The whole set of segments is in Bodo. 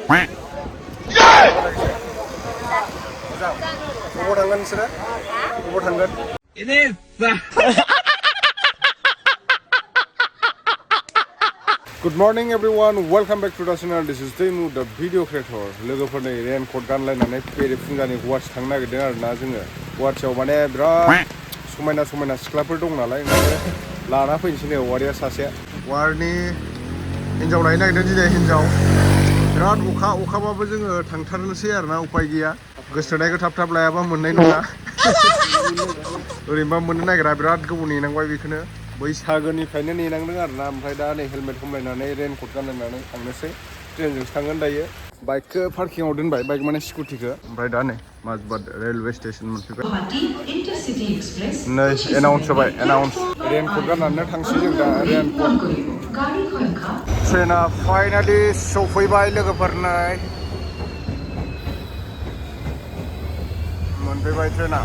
Good morning everyone, welcome back to the channel. This is Taimu, the video creator. लोगोफोरनि रेनकोट गानलायनानै बेरे फुंजानि वाच थांनो नागिरदों आरोना जोङो वाचआव माने बिराद समायना सिख्लाफोर दं नालाय लाना फैनोसै नै वारिया सासे वारनि हिन्जाव लायनो नागिरदों दिनै हिन्जाव बिराद अखाबाबो जोङो थांथारनोसै आरोना उपाय गैया गोसोथोनायखौ थाब लायाबा मोननाय नङा ओरैनोबा मोननो नागिरा बिराद गोबाव नेनांबाय बेखौनो बैसागोनिफ्रायनो नेनांदों आरोना ओमफ्राय दा नै हेलमेट हमलायनानै रेनकोट गानलायनानै थांनोसै ट्रेनजोंसो थांगोन दायो बाइकखौ पार्किंआव दोनबाय बाइक माने स्कुटिखौ ओमफ्राय दा नै माजबाद रेलवे स्टेसन मोनफैबाय नै एनाउन्स जाबाय एनाउन्स रेनकोट गाननानै थांसै जों दा रेनकोट ट्रेना फाइनालि सफैबाय लोगोफोरनै मोनफैबाय ट्रेना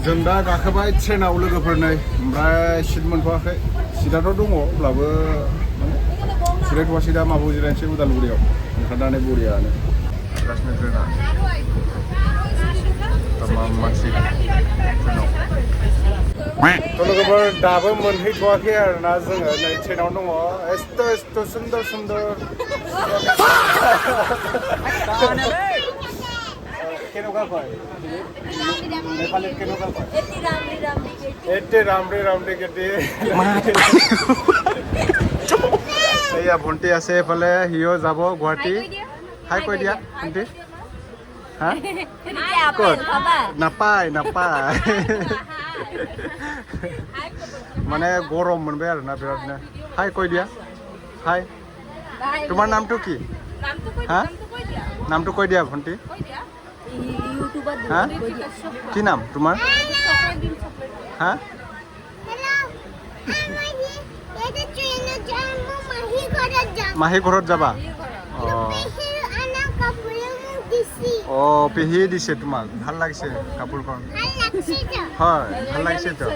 जों दा गाखोबाय ट्रेनाव लोगोफोरनै ओमफ्राय सिट मोनथ'वाखै सिटआथ' दङ अब्लाबो जिरायथ'वासै दा माबायाव जिरायनोसै उदालगुरियाव ओंखारनानै बरियानो गासिनो ट्रेना मानसि ट्रेनाव थ' लोगोफोर दाबो मोनहैथ'वाखै आरोना जोङो नै ट्रेनाव दङ एस्थ' सुन्दर केनेকুৱা কয় नेपालीत केनेকুৱা কয় एटे रामरे केटे এয়া ভণ্টি আছে এফালে সিও যাব গুৱাহাটী হাই কৈ দিয়া ভণ্টি হা ক'ত নাপায় মানে গৰম मोनबाय आरोना बिरादनो हाय কৈ দিয়া हाय তোমাৰ নামটো কি হা নামটো কৈ দিয়া ভণ্টি হা কি নাম তোমাৰ হা মাহী ঘৰত যাবা অঁ পেহীয়ে দিছে তোমাক ভাল লাগিছে কাপোৰখন হয় ভাল লাগিছে তো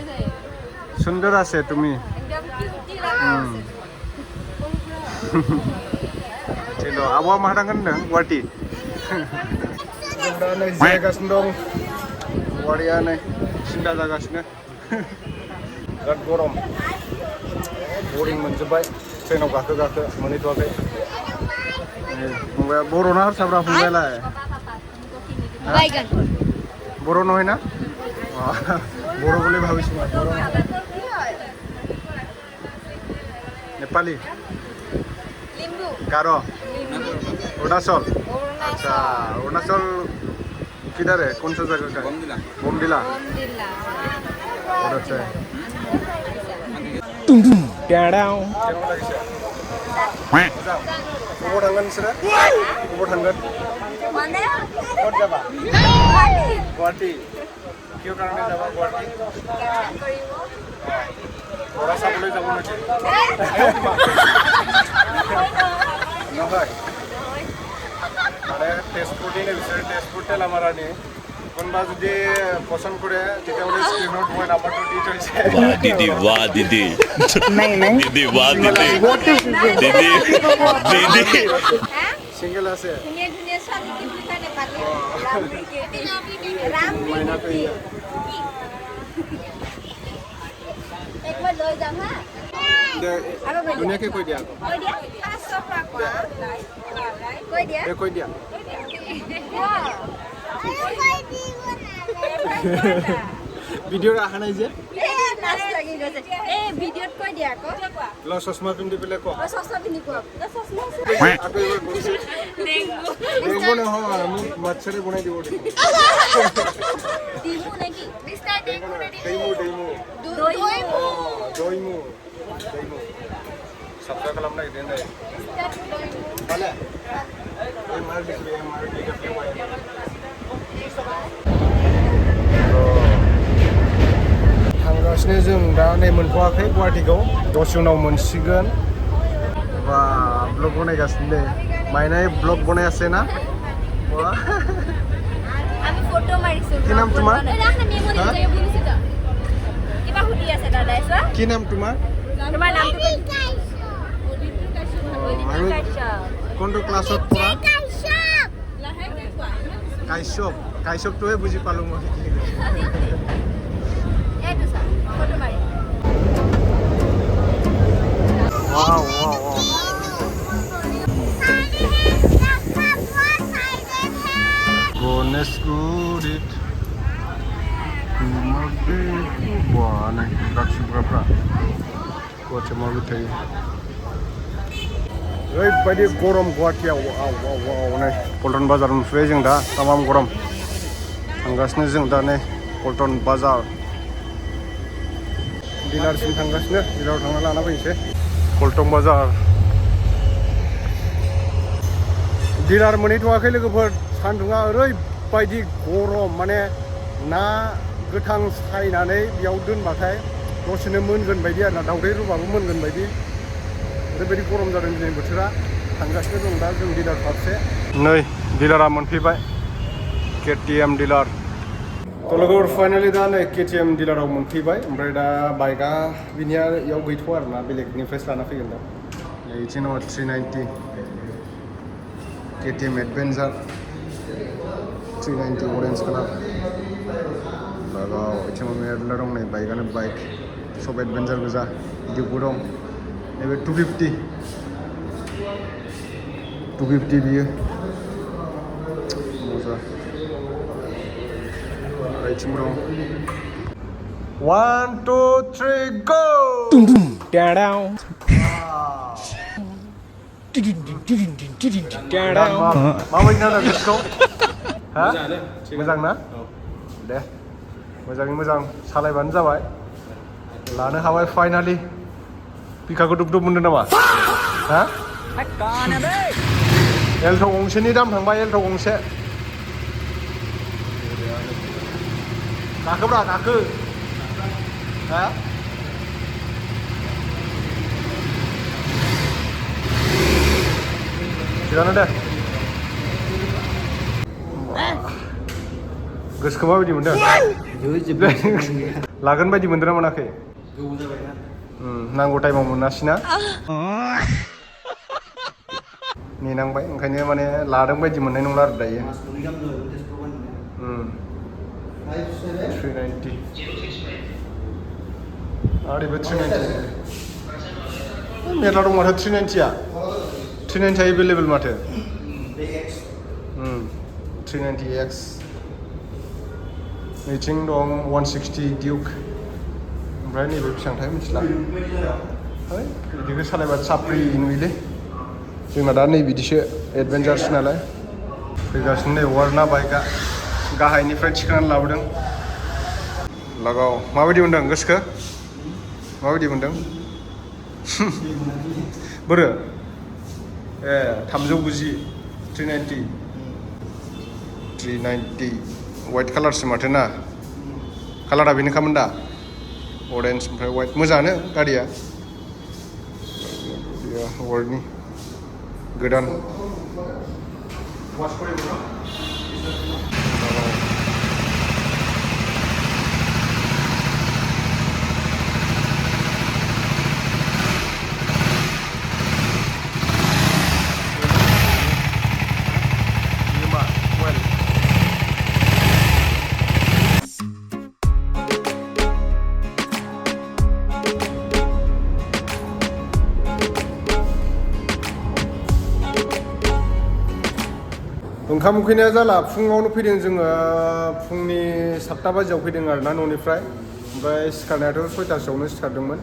সুন্দৰ আছে তুমি आब'आ माहा थांगोन होनदों गुवाहाटि दा नै जिरायगासिनो दं वारिया नै सिन्था जागासिनो बिराद गरम बरिं मोनजोब्बाय ट्रेनाव गाखो मोनहैथ'वाखै फंबाया बर'ना हारसाफ्रा फंबायालाय बर' নহয় ना बर' বুলি ভাবিছোঁ মই नेपाली गारो अरुणाचल अच्छा अरुणाचल किधर है कौन सा जगह का बोमडिला अच्छा है टेडाव अबाव थांगोन नोंसोरो अबाव थांगोन ক'ত যাবা गुवाहाटी কিয় কাৰণে যাবা गुवाहाटी ল'ৰা চাবলৈ যাব নেকি নহয় মানে তেজপুৰ দিনে বিচাৰে তেজপুৰ তেলামাৰানি কোনোবা যদি পচন্দ কৰে তেতিয়াহ'লে স্ক্ৰীণত মই নাম্বাৰটো দি থৈছে वाह दीदी दीदी वाह दीदी सिंगल আছে ধুনীয়াকৈ কৈ দিয়া কৈ দিয়া ভিডিঅ' অহা নাই যে ল চশমা পিন্ধি পেলাই কওক ডেংগু নহয় মোক মাছৰে বনাই দিব দৈমু साबजा खालामनो नागिरदों नै माने एमआर दिखिबाय एमआर दिखिबाय थांगासिनो जों दा नै मोनथ'वाखै गुवाहाटीखौ दसे उनाव मोनसिगोन बा ब्लग बनायगासिनो दे माइनाय ब्लग बनाय আছে ना আমি ফটো মাৰিছো কি নাম তোমাৰ কিবা সুধি আছে দাদাই চোৱা কি নাম তোমাৰ নামটো কোনটো ক্লাছত পঢ়া কাশ্যপটোহে বুজি পালোঁ মই এইটো চা ফটো মাৰি wow गणेशगुरित wah nih taksi berapa gua mau gitu ओरैबायदि गरम गुवाहाटियाव wow नै पल्टन बाजार मोनफैबाय जों दा तामाम गरम थांगासिनो जों दा नै पल्टन बाजार डिलारसिम थांगासिनो डिलाराव थांना लाना फैनोसै पल्टन बाजार डिलार मोनहैथ'वाखै लोगोफोर सान्दुङा ओरैबायदि गरम माने ना गोथां सायनानै बेयाव दोनबाथाय दसेनो मोनगोन बायदि आरोना दावदै रुबाबो मोनगोन बायदि ओरैबायदि गरम जादों दिनै बोथोरा थांगासिनो दं दा जों डिलार फारसे नै डिलारा मोनफैबाय KTM डिलार थ' लोगोफोर फाइनालि दा नै KTM डिलाराव मोनफैबाय ओमफ्राय दा बाइकआ बिनिया इयाव गैथ'आ आरोना बेलेगनिफ्रायसो लाना फैगोन दा बिथिं दङ 390 KTM एडभेन्सार 390 अरेन्ज कालार लागाव बिथिं मेरला दं नै बाइकआनो बाइक सब एडभेन्सार गोजा डिउबो दं नैबे 250 बियो मोजां बिथिं दं 1 2 3 go माबायदि नांदों गोसोखौ हा मोजां ना दे मोजाङै मोजां सालायबानो जाबाय लानो हाबाय फाइनालि बिखाखौ दुब दुब मोनदों नामा हा एल्ट' गंसेनि दाम थांबाय एल्ट' गंसे गाखोब्रा गाखो हा थिगानो दे गोसोखौ माबायदि मोनदों लागोन बायदि मोनदों ना मोनाखै नांगौ टाइमाव मोनासैना नेनांबाय ओंखायनो माने लादों बायदि मोननाय नंला आरो दायो 390 आरो बे 390 मेरला दं माथो 390आ 390 एभेलेबल माथो 390X नैथिं दं 160 डिउक ओमफ्राय नैबे बेसेबांथाय मिथिला है बिदिखौ सालायबा साफ्रि नुयोलै जोंना दा नै बिदिसो एडभेन्सारसो नालाय फैगासिनो नै वारना बाइकआ गाहायनिफ्राय थिखांनानै लाबोदों लागाव माबायदि मोनदों गोसोखौ माबायदि मोनदों बोरो 390 390 वाइट कालारसो माथो ना कालारा बेनोखामोन दा अरेन्ज ओमफ्राय वाइट मोजाङानो गारिया वर्ल्डनि गोदान ओंखाम उखैनाया जाला फुङावनो फैदों जोङो फुंनि 7टा बाजियाव फैदों आरोना न'निफ्राय ओमफ्राय सिखारनायाथ' 6टासोआवनो सिखारदोंमोन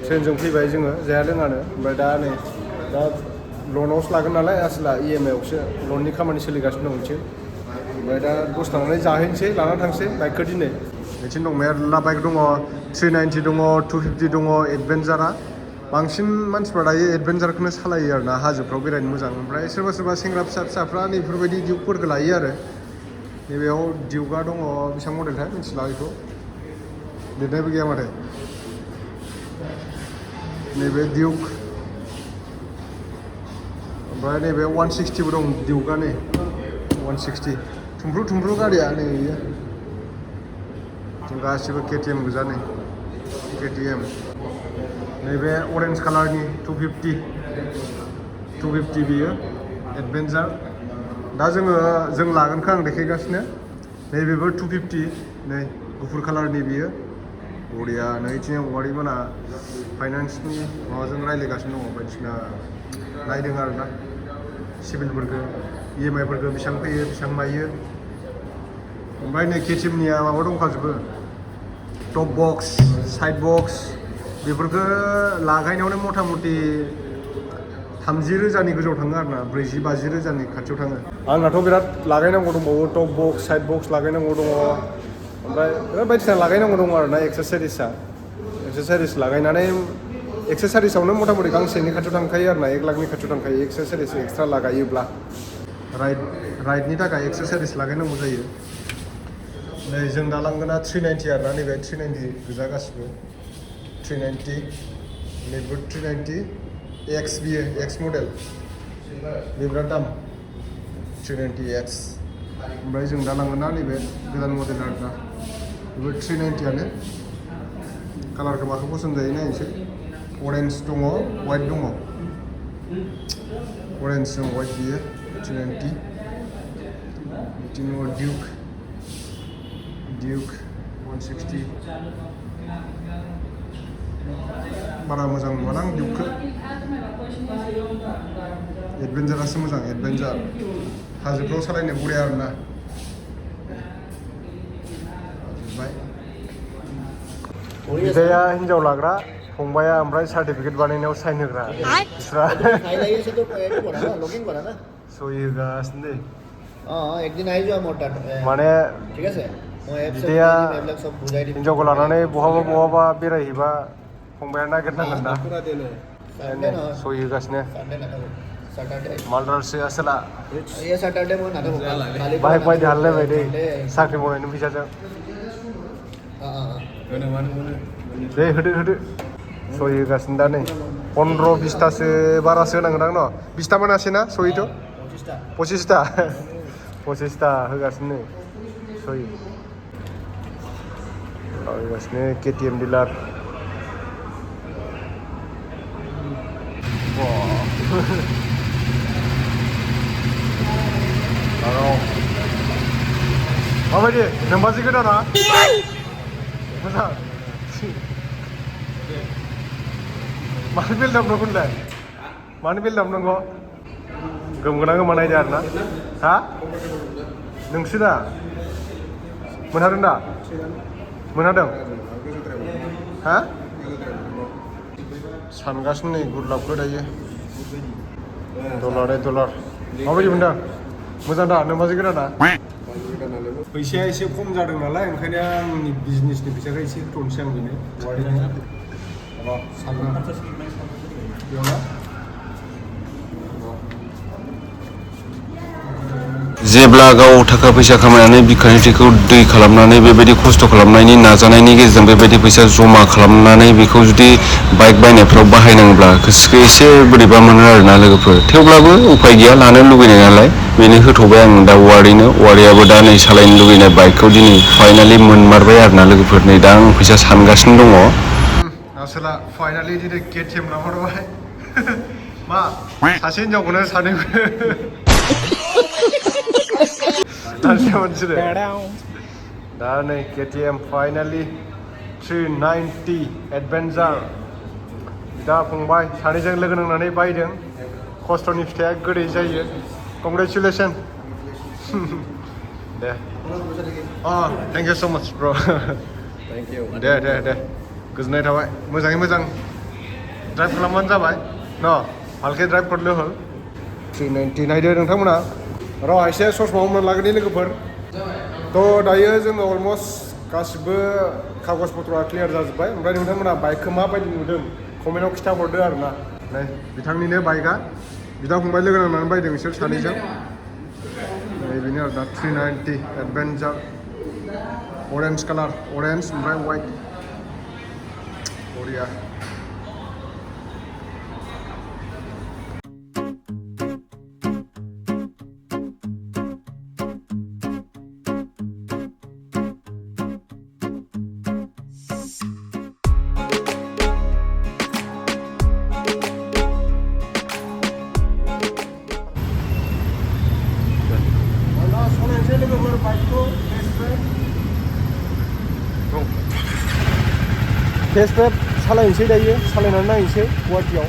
ट्रेनजों फैबाय जोङो जाया लोङानो ओमफ्राय दा नै दा लनावसो लागोन नालाय आसोला EMI आवसो लननि खामानि सोलिगासिनो दं मोनसे ओमफ्राय दा दसे थांनानै जाहैनोसै लाना थांसै बाइकखौ दिनै बिथिं दं मेरला बाइक दङ 390 दङ 250 दङ एडभेन्सारा बांसिन मानसिफ्रा दायो एडभेन्सारखौनो सालायो आरोना हाजोफ्राव बेरायनो मोजां ओमफ्राय सोरबा सोरबा सेंग्रा फिसाफ्रा नैफोरबायदि डिउकफोरखौ लायो आरो नैबेयाव डिउकआ दङ बेसेबां मडेलथाय मिथिला बेखौ लिरनायबो गैया माथो नैबे डिउक ओमफ्राय नैबे 160 बो दं डिउकआ नै 160 थुमफ्रु गारिया नै गासिबो KTM गोजा नै KTM नैबे अरेन्ज कालारनि 250 बियो एडभेन्सार दा जों लागोनखौ आं देखायगासिनो नैबेबो 250 नै गुफुर कालारनि बियो बरिया नैथिं औवारि मोना फाइनान्सनि माबाजों रायज्लायगासिनो दङ बायदिसिना नायदों आरोना सिभिलफोरखौ EMI फोरखौ बेसेबां फैयो बेसेबां मायो ओमफ्राय नै KTMनिया माबा दंखाजोबो टप बक्स साइड बक्स बेफोरखौ लागायनायावनो मथा मथि 30,000नि गोजौआव थाङो आरोना 40-50 रोजानि खाथियाव थाङो आंनाथ' बिराद लागायनांगौ दंबावो टप बक्स साइड बक्स लागायनांगौ दङ ओमफ्राय बिराद बायदिसिना लागायनांगौ दङ आरोना एक्सेसरिस लागायनानै एक्सेसरिसावनो मथा मथि गांसेनि खाथियाव थांखायो आरोना 1 लाखनि खाथियाव थांखायो एक्सेसरिस एक्सट्रा लागायोब्ला राइडनि थाखाय एक्सेसरिस लागायनांगौ जायो नै जों दा लांगोना 390 आरोना नैबे 390 गोजा गासिबो 390 नैबो 390 X बियो X मडेल बे बिराद दाम 390X ओमफ्राय जों दा लांगोना नैबे गोदान मडेल आरोना बेबो 390आनो कालारखौ माखौ पसन्द जायो नायनोसै अरेन्ज दङ वाइट दङ अरेन्ज जों वाइट बियो 390 बिदिनो डिउक 160 बारा मोजां नुवाना आं डिउकखौ एडभेन्सारासो मोजां एडभेन्सार हाजोफ्राव सालायनो बरिया आरोना बिदाया हिन्जाव लाग्रा फंबाया ओमफ्राय सार्टिफिकेट बानायनायाव साइन होग्रा बिस्रा सहि होगासिनो दे माने बिदाया हिन्जावखौ लानानै बहाबा बेरायहैबा फंबाया नागिरनांगोन ना सहि होगासिनो मालदारसो आसोला बाइक बायदि हालायबाय दै साख्रि मावनायनि फैसाजों दे होदो सहि होगासिनो दा नै 15-20थासो बारासो होनांगोन आं न' 20था मोनासै ना सहिथ' 25था होगासिनो सहि होगासिनो KTM डिलार माबायदि नोंबाजै गोदाना मोजां मानो बेल दामनांगौलाय मानो बेल दामनांगौ गोमगोना गोमा नायदो आरोना हा नोंसो दा मोनहादों दा मोनहादों हा सानगासिनो नै गुरलाबखौ दायो डलार माबायदि मोनदों मोजां दा नोंबाजै गोदाना फैसाया एसे खम जादों नालाय ओंखायनो आंनि बिजनेसनि फैसाखौ एसे होथ'नोसै आं बेनो जेब्ला गाव थाखा फैसा खामायनानै बिखानि थैखौ दै खालामनानै बेबायदि खस्थ' खालामनायनि नाजानायनि गेजेरजों बेबायदि फैसा जमा खालामनानै बेखौ जुदि बाइक बायनायफ्राव बाहायनांब्ला गोसोखौ एसे बोरैबा मोनो आरोना लोगोफोर थेवब्लाबो उपाय गैया लानो लुगैनाय नालाय बेनो होथ'बाय आं दा वारियाबो दा नै सालायनो लुगैनाय बाइकखौ दिनै फाइनालि मोनमारबाय आरोना लोगोफोर नै दा आं फैसा सानगासिनो दङ आसोला फाइनालि दिनै KTM लाहरबाय मा सासे हिनजावखौनो सानैबो दा नै KTM फाइनालि 390 एडभेन्सार बिदा फंबाय सानैजों लोगो नांनानै बायदों खस्थ'नि फिथाइया गोदै जायो कंग्रेचुलेसन दे थेंक इउ स' माच ब्र दे गोजोननाय थाबाय मोजाङै मोजां ड्राइभ खालामबानो जाबाय न भालके ड्राइभ करनो हल 390 नायदो नोंथांमोना र' एसे ससमा हमनानै लागोननि लोगोफोर थ' दायो जोङो अलमस्ट गासिबो कागज पत्रआ क्लियार जाजोब्बाय ओमफ्राय नोंथांमोना बाइकखौ माबायदि नुदों कमेन्टआव खिथाहरदो आरोना नै बिथांनिनो बाइकआ बिदा फंबाय लोगो नांनानै बायदों बिसोर सानैजों नै बेनो आरोना 390 एडभेन्सार अरेन्ज कालार अरेन्ज ओमफ्राय वाइट बरिया फेस पेप सालायनोसै दायो सालायनानै नायनोसै गुवाहाटियाव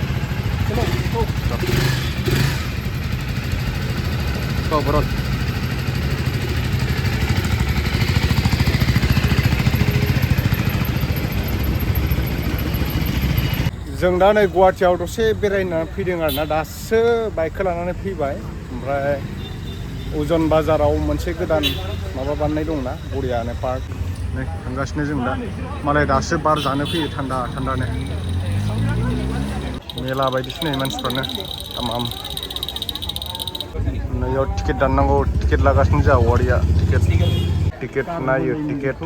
जों दा नै गुवाहाटियाव दसे बेरायनानै फैदों आरोना दासो बाइकखौ लानानै फैबाय ओमफ्राय उजन बाजाराव मोनसे गोदान माबा बानायनाय दंना बरियानो पार्क नै थांगासिनो जों दा मालाय दासो बार जानो फैयो थान्दा थान्दानो मेला बायदिसो नै मानसिफ्रानो आम नैयाव टिकेट दाननांगौ टिकेट लागासिनो जोंहा वारिया टिकेट नायो टिकेट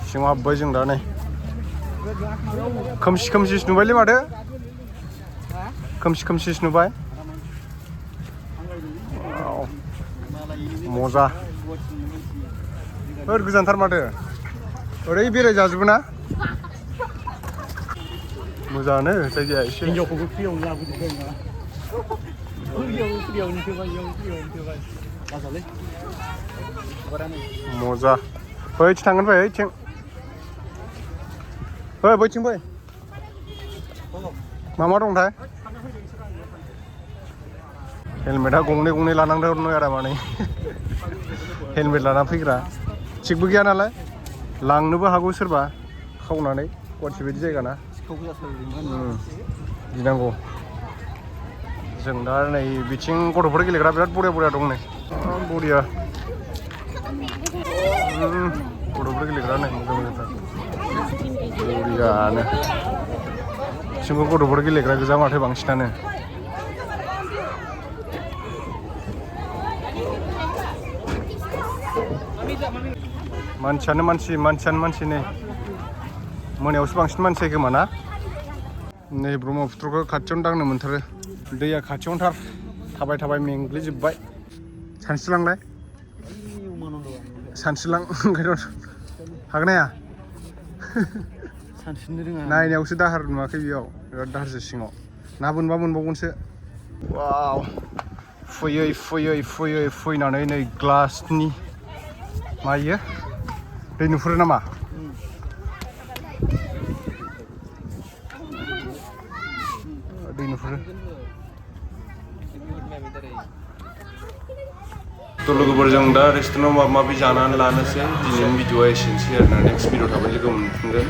सिङाव हाबबाय जों दा नै खोमसि खोमसिसो नुबायलै माथो खोमसि खोमसिसो नुबाय मजा ओरै गोजानथार माथो ओरै बेराय जाजोबो ना मोजाङानो जायगाया एसे मजा बैथिं थांगोन फै ओइथिं फै बैथिं फै मा दंथाय हेलमेटआ गंनै गंनै लानांदों आरो माने हेलमेट लाना फैग्रा थिगबो गैया नालाय लांनोबो हागौ सोरबा खावनानै गुवाहाटि बायदि जायगाना गिनांगौ जों दा नै बिथिं गथ'फोर गेलेग्रा बिराद बरिया दं नै बरिया गथ'फोर गेलेग्रा नै मोजांथार बरियानो बिथिंबो गथ'फोर गेलेग्रा गोजा माथो बांसिनानो मानसियानो मानसि नै मोनायावसो बांसिन मानसि खोमा ना नै ब्रह्मपुत्रखौ खाथियावनो दांनो मोनथारो दैया खाथियावनोथार थाबाय मेंग्लिजोब्बाय सानस्रिलांलाय सानस्रिलां ओंखायनोथ' हागोन हाया सानस्रिनो रोङा नायनायावसो दाहार नुवाखै बेयाव बिराद दाहारसो सिङाव ना बोनबा मोनबावगोनसो वाव फैयै फैनानै नै ग्लासनि मा इयो दै नुहुरो नामा दै नुहुरो थ' लोगोफोरजों दा रेस्टुरेन्टआव माबा माबि जानानै लानोसै दिनैनि भिडिअ'आ एसेनोसै आरोना नेक्स्ट भिडिअ थाबै लोगो मोनफिनगोन